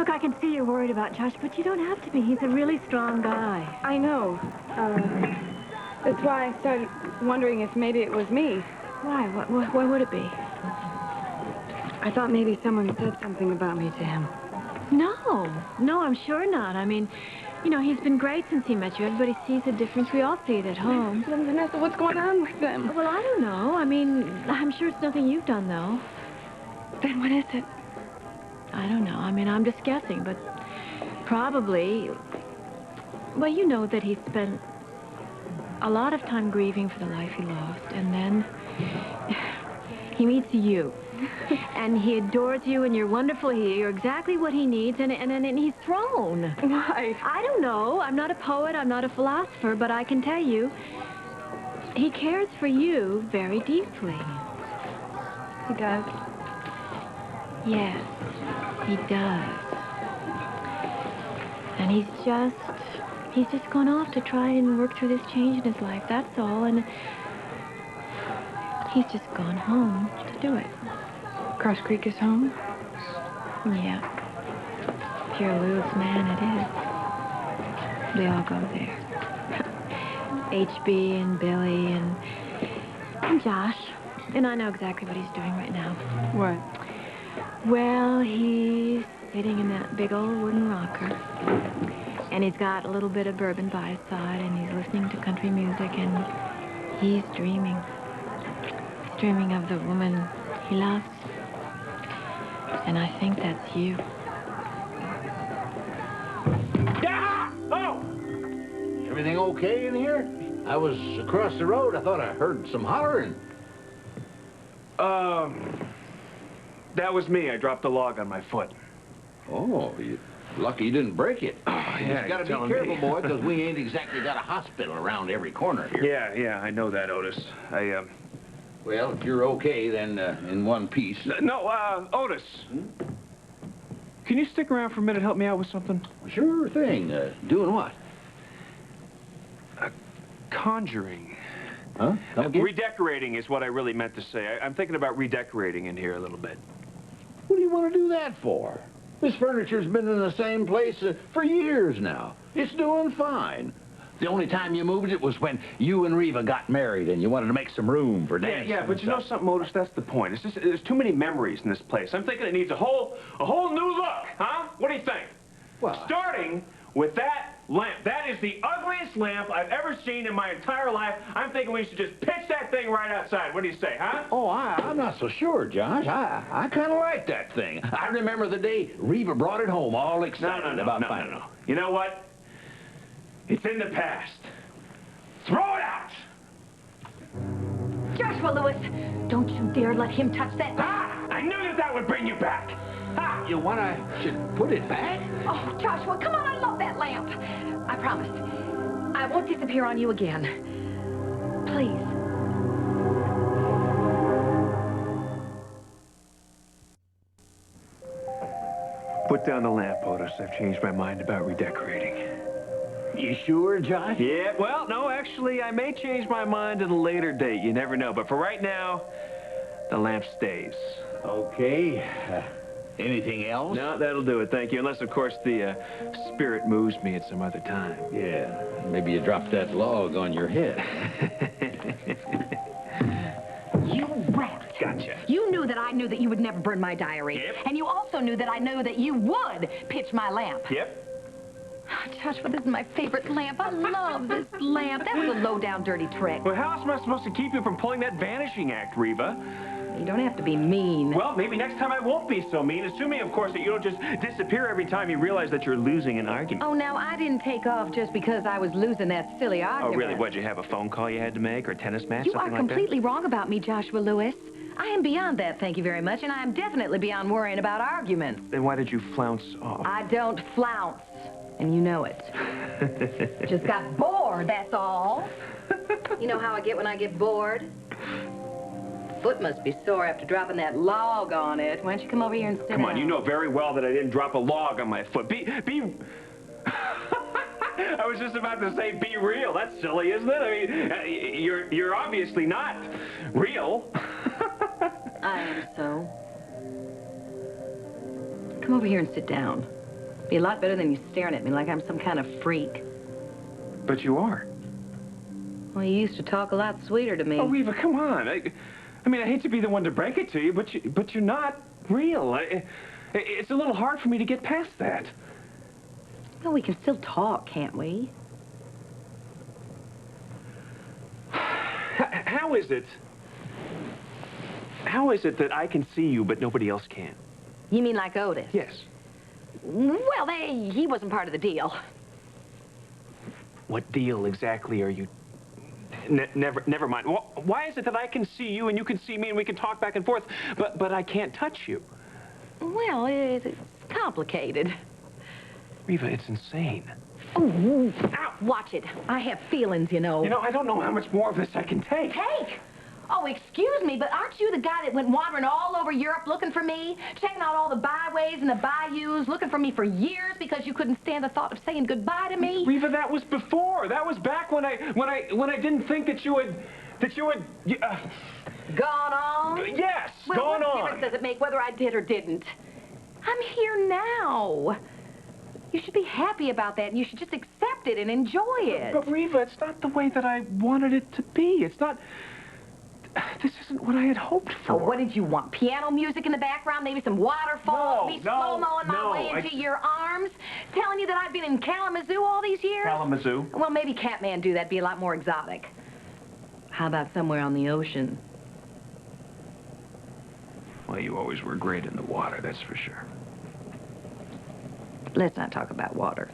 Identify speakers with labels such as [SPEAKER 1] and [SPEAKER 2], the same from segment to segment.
[SPEAKER 1] Look, I can see you're worried about Josh, but you don't have to be. He's a really strong guy.
[SPEAKER 2] I know. That's why I started wondering if maybe it was me.
[SPEAKER 1] Why? What would it be?
[SPEAKER 2] I thought maybe someone said something about me to him.
[SPEAKER 1] No, I'm sure not. I mean, you know, he's been great since he met you. Everybody sees the difference. We all see it at home.
[SPEAKER 2] Then, Vanessa, what's going on with them?
[SPEAKER 1] Well, I don't know. I mean, I'm sure it's nothing you've done, though.
[SPEAKER 2] Then what is it?
[SPEAKER 1] I don't know. I mean, I'm just guessing, but probably... Well, you know that he spent a lot of time grieving for the life he lost, and then he meets you. And he adores you, and you're wonderful. You're exactly what he needs, and he's thrown.
[SPEAKER 2] Why?
[SPEAKER 1] I don't know. I'm not a poet. I'm not a philosopher, but I can tell you, he cares for you very deeply.
[SPEAKER 2] He does?
[SPEAKER 1] Yes, he does. And he's just gone off to try and work through this change in his life, that's all, and he's just gone home to do it.
[SPEAKER 2] Cross Creek is home?
[SPEAKER 1] Yeah. Pure Lewis, man, it is. They all go there. HB and Billy and Josh. And I know exactly what he's doing right now.
[SPEAKER 2] What?
[SPEAKER 1] Well, he's sitting in that big old wooden rocker. And he's got a little bit of bourbon by his side, and he's listening to country music, and he's dreaming. He's dreaming of the woman he loves. And I think that's you.
[SPEAKER 3] Yeah! Oh! Everything okay in here? I was across the road. I thought I heard some hollering.
[SPEAKER 4] That was me. I dropped a log on my foot.
[SPEAKER 3] Oh, you're lucky you didn't break it.
[SPEAKER 4] Oh, yeah,
[SPEAKER 3] you just gotta be careful, boy, because we ain't exactly got a hospital around every corner here.
[SPEAKER 4] Yeah, I know that, Otis.
[SPEAKER 3] Well, if you're okay, then in one piece.
[SPEAKER 4] No, Otis. Can you stick around for a minute, help me out with something?
[SPEAKER 3] Sure thing. Doing what?
[SPEAKER 4] Conjuring.
[SPEAKER 3] Huh?
[SPEAKER 4] Redecorating is what I really meant to say. I'm thinking about redecorating in here a little bit.
[SPEAKER 3] What do you want to do that for? This furniture's been in the same place for years now. It's doing fine. The only time you moved it was when you and Reva got married and you wanted to make some room for dancing.
[SPEAKER 4] Yeah, but you know something, Otis? That's the point. It's just, there's too many memories in this place. I'm thinking it needs a whole new look, huh? What do you think?
[SPEAKER 3] Well,
[SPEAKER 4] starting with that lamp. That is the ugliest lamp I've ever seen in my entire life. I'm thinking we should just pitch that thing right outside. What do you say, huh?
[SPEAKER 3] Oh, I'm not so sure, Josh. I kind of like that thing. I remember the day Reva brought it home all excited about finding it.
[SPEAKER 4] No. You know what? It's in the past. Throw it out!
[SPEAKER 1] Joshua Lewis, don't you dare let him touch that.
[SPEAKER 4] Ah! I knew that would bring you back.
[SPEAKER 3] Ah, you want I should put it back?
[SPEAKER 1] Oh, Joshua, come on, I love that lamp. I promise. I won't disappear on you again. Please.
[SPEAKER 4] Put down the lamp, Otis. I've changed my mind about redecorating.
[SPEAKER 3] You sure, Josh?
[SPEAKER 4] Yeah, well, no, actually, I may change my mind at a later date. You never know. But for right now, the lamp stays.
[SPEAKER 3] Okay. Anything else?
[SPEAKER 4] No, that'll do it, thank you. Unless, of course, the spirit moves me at some other time.
[SPEAKER 3] Yeah, maybe you dropped that log on your head.
[SPEAKER 1] You rat.
[SPEAKER 4] Gotcha.
[SPEAKER 1] You knew that I knew that you would never burn my diary.
[SPEAKER 4] Yep.
[SPEAKER 1] And you also knew that I knew that you would pitch my lamp.
[SPEAKER 4] Yep.
[SPEAKER 1] Joshua, this is my favorite lamp. I love this lamp. That was a low-down, dirty trick.
[SPEAKER 4] Well, how else am I supposed to keep you from pulling that vanishing act, Reva?
[SPEAKER 1] You don't have to be mean.
[SPEAKER 4] Well, maybe next time I won't be so mean, assuming, of course, that you don't just disappear every time you realize that you're losing an argument.
[SPEAKER 1] Oh, now, I didn't take off just because I was losing that silly argument.
[SPEAKER 4] Oh, really? What'd you have, a phone call you had to make or a tennis match,
[SPEAKER 1] You
[SPEAKER 4] something
[SPEAKER 1] are
[SPEAKER 4] like that?
[SPEAKER 1] completely wrong about me, Joshua Lewis. I am beyond that, thank you very much, and I am definitely beyond worrying about arguments.
[SPEAKER 4] Then why did you flounce off?
[SPEAKER 1] I don't flounce, and you know it. Just got bored, that's all. You know how I get when I get bored? Foot must be sore after dropping that log on it. Why don't you come over here and sit down?
[SPEAKER 4] Come on, you know very well that I didn't drop a log on my foot. Be... I was just about to say be real. That's silly, isn't it? I mean, you're obviously not real.
[SPEAKER 1] I am so. Come over here and sit down.
[SPEAKER 5] Be a lot better than you staring at me like I'm some kind of freak.
[SPEAKER 4] But you are.
[SPEAKER 5] Well, you used to talk a lot sweeter to me.
[SPEAKER 4] Oh, Reva, come on. I mean, I hate to be the one to break it to you, but you're not real. It's a little hard for me to get past that.
[SPEAKER 5] Well, we can still talk, can't we?
[SPEAKER 4] How is it? How is it that I can see you, but nobody else can?
[SPEAKER 5] You mean like Otis?
[SPEAKER 4] Yes.
[SPEAKER 5] Well, he wasn't part of the deal.
[SPEAKER 4] What deal exactly are you... Never mind. Why is it that I can see you and you can see me and we can talk back and forth, but I can't touch you?
[SPEAKER 5] Well, it's complicated.
[SPEAKER 4] Reva, it's insane.
[SPEAKER 5] Oh, ow, watch it. I have feelings, you know.
[SPEAKER 4] You know, I don't know how much more of this I can take.
[SPEAKER 5] Take? Oh, excuse me, but aren't you the guy that went wandering all over Europe looking for me? Checking out all the byways and the bayous, looking for me for years because you couldn't stand the thought of saying goodbye to me?
[SPEAKER 4] Reva, that was before. That was back when I didn't think that you would...
[SPEAKER 5] Gone on?
[SPEAKER 4] Yes,
[SPEAKER 5] well,
[SPEAKER 4] gone
[SPEAKER 5] what
[SPEAKER 4] on.
[SPEAKER 5] difference does it make whether I did or didn't? I'm here now. You should be happy about that, and you should just accept it and enjoy it.
[SPEAKER 4] But Reva, it's not the way that I wanted it to be. It's not... This isn't what I had hoped for.
[SPEAKER 5] Oh, what did you want? Piano music in the background? Maybe some waterfalls? Me slow-moing my way into your arms? Telling you that I've been in Kalamazoo all these years?
[SPEAKER 4] Kalamazoo?
[SPEAKER 5] Well, maybe Kathmandu. That'd be a lot more exotic. How about somewhere on the ocean?
[SPEAKER 4] Well, you always were great in the water, that's for sure.
[SPEAKER 5] Let's not talk about water.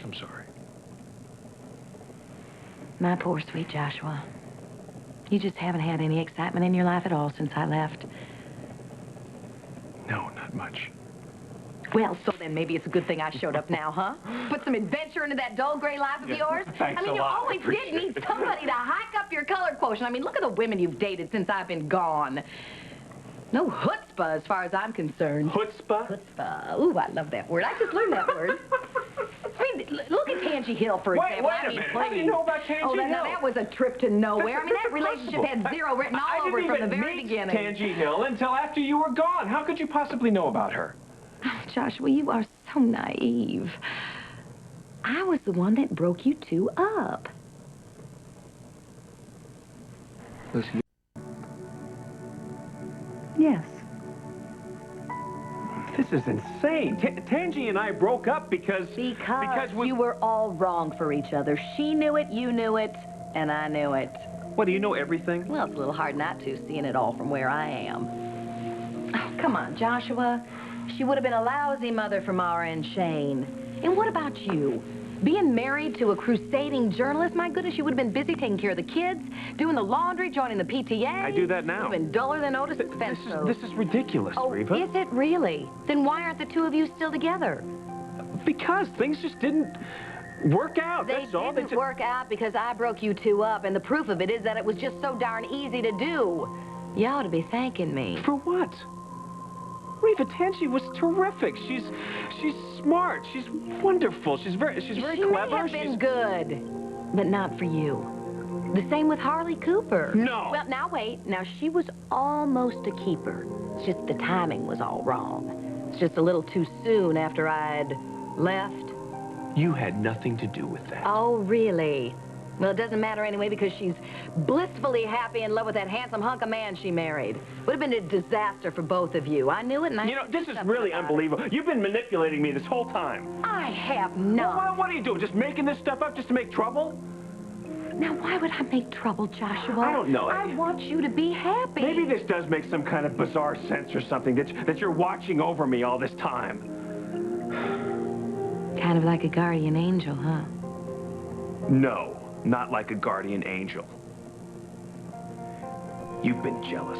[SPEAKER 4] I'm sorry.
[SPEAKER 5] My poor sweet Joshua. You just haven't had any excitement in your life at all since I left.
[SPEAKER 4] No, not much.
[SPEAKER 5] Well, so then maybe it's a good thing I showed up now, huh? Put some adventure into that dull gray life of yours.
[SPEAKER 4] Thanks
[SPEAKER 5] I mean,
[SPEAKER 4] a
[SPEAKER 5] you
[SPEAKER 4] lot.
[SPEAKER 5] always did need somebody to hike up your color quotient. I mean, look at the women you've dated since I've been gone. No hutzpah as far as I'm concerned.
[SPEAKER 4] Hutzpah?
[SPEAKER 5] Hutzpah. Ooh, I love that word. I just learned that word. I mean, look at Tangie Hill, for example.
[SPEAKER 4] Wait a minute. How do you know about Tangie Hill?
[SPEAKER 5] Now that was a trip to nowhere. I mean, that relationship had zero written all over it from the very beginning.
[SPEAKER 4] I didn't even meet Tangie Hill until after you were gone. How could you possibly know about her?
[SPEAKER 5] Oh, Joshua, you are so naive. I was the one that broke you two up.
[SPEAKER 3] Listen.
[SPEAKER 5] Yes.
[SPEAKER 4] This is insane. Tangie and I broke up because
[SPEAKER 5] you were all wrong for each other. She knew it, you knew it, and I knew it.
[SPEAKER 4] What, do you know everything?
[SPEAKER 5] Well, it's a little hard not to, seeing it all from where I am. Oh, come on, Joshua. She would have been a lousy mother for Mara and Shane. And what about you? Being married to a crusading journalist, my goodness, you would have been busy taking care of the kids, doing the laundry, joining the PTA.
[SPEAKER 4] I do that now.
[SPEAKER 5] You've been duller than Otis and fence
[SPEAKER 4] This is ridiculous, Reva.
[SPEAKER 5] Oh, is it really? Then why aren't the two of you still together?
[SPEAKER 4] Because things just didn't work out, that's all.
[SPEAKER 5] They didn't work out because I broke you two up, and the proof of it is that it was just so darn easy to do. You ought to be thanking me.
[SPEAKER 4] For what? Reva, Tangie was terrific. She's smart. She's wonderful. She's very clever.
[SPEAKER 5] She may have been good, but not for you. The same with Harley Cooper.
[SPEAKER 4] No.
[SPEAKER 5] Well, now wait. Now, she was almost a keeper. It's just the timing was all wrong. It's just a little too soon after I'd left.
[SPEAKER 4] You had nothing to do with that.
[SPEAKER 5] Oh, really? Well, it doesn't matter anyway because she's blissfully happy in love with that handsome hunk of man she married. Would have been a disaster for both of you. I knew it, and I...
[SPEAKER 4] You know, this is really unbelievable. You've been manipulating me this whole time.
[SPEAKER 5] I have not.
[SPEAKER 4] Well, what are you doing? Just making this stuff up just to make trouble?
[SPEAKER 5] Now, why would I make trouble, Joshua?
[SPEAKER 4] I don't know.
[SPEAKER 5] I want you to be happy.
[SPEAKER 4] Maybe this does make some kind of bizarre sense or something, that you're watching over me all this time.
[SPEAKER 5] Kind of like a guardian angel, huh?
[SPEAKER 4] No. Not like a guardian angel. You've been jealous.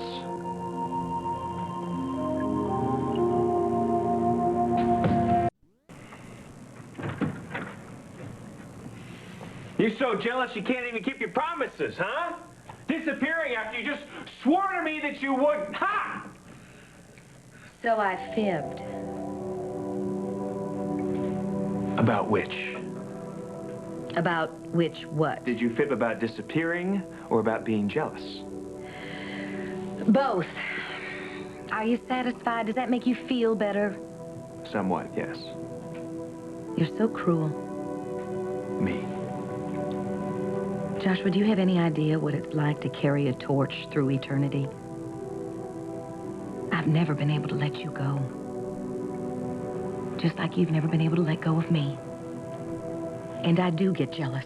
[SPEAKER 4] You're so jealous you can't even keep your promises, huh? Disappearing after you just swore to me that you wouldn't. Ha!
[SPEAKER 5] So I fibbed.
[SPEAKER 4] About which?
[SPEAKER 5] About which what?
[SPEAKER 4] Did you fib about disappearing or about being jealous?
[SPEAKER 5] Both. Are you satisfied? Does that make you feel better?
[SPEAKER 4] Somewhat, yes.
[SPEAKER 5] You're so cruel.
[SPEAKER 4] Me.
[SPEAKER 5] Joshua, do you have any idea what it's like to carry a torch through eternity? I've never been able to let you go. Just like you've never been able to let go of me. And I do get jealous.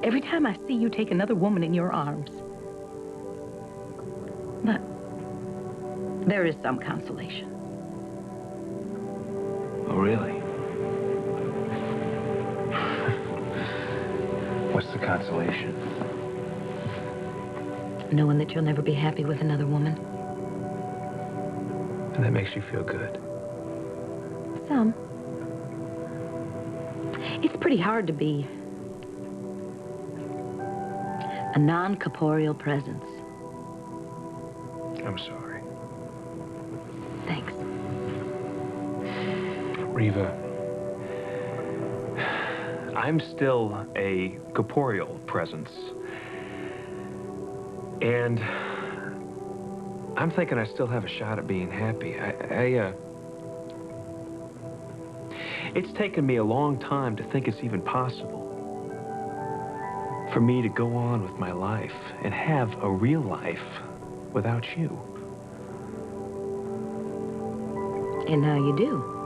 [SPEAKER 5] Every time I see you take another woman in your arms. But there is some consolation.
[SPEAKER 4] Oh, really? What's the consolation?
[SPEAKER 5] Knowing that you'll never be happy with another woman.
[SPEAKER 4] And that makes you feel good.
[SPEAKER 5] Some. It's pretty hard to be a non-corporeal presence.
[SPEAKER 4] I'm sorry.
[SPEAKER 5] Thanks.
[SPEAKER 4] Reva, I'm still a corporeal presence. And I'm thinking I still have a shot at being happy. It's taken me a long time to think it's even possible for me to go on with my life and have a real life without you.
[SPEAKER 5] And now you do.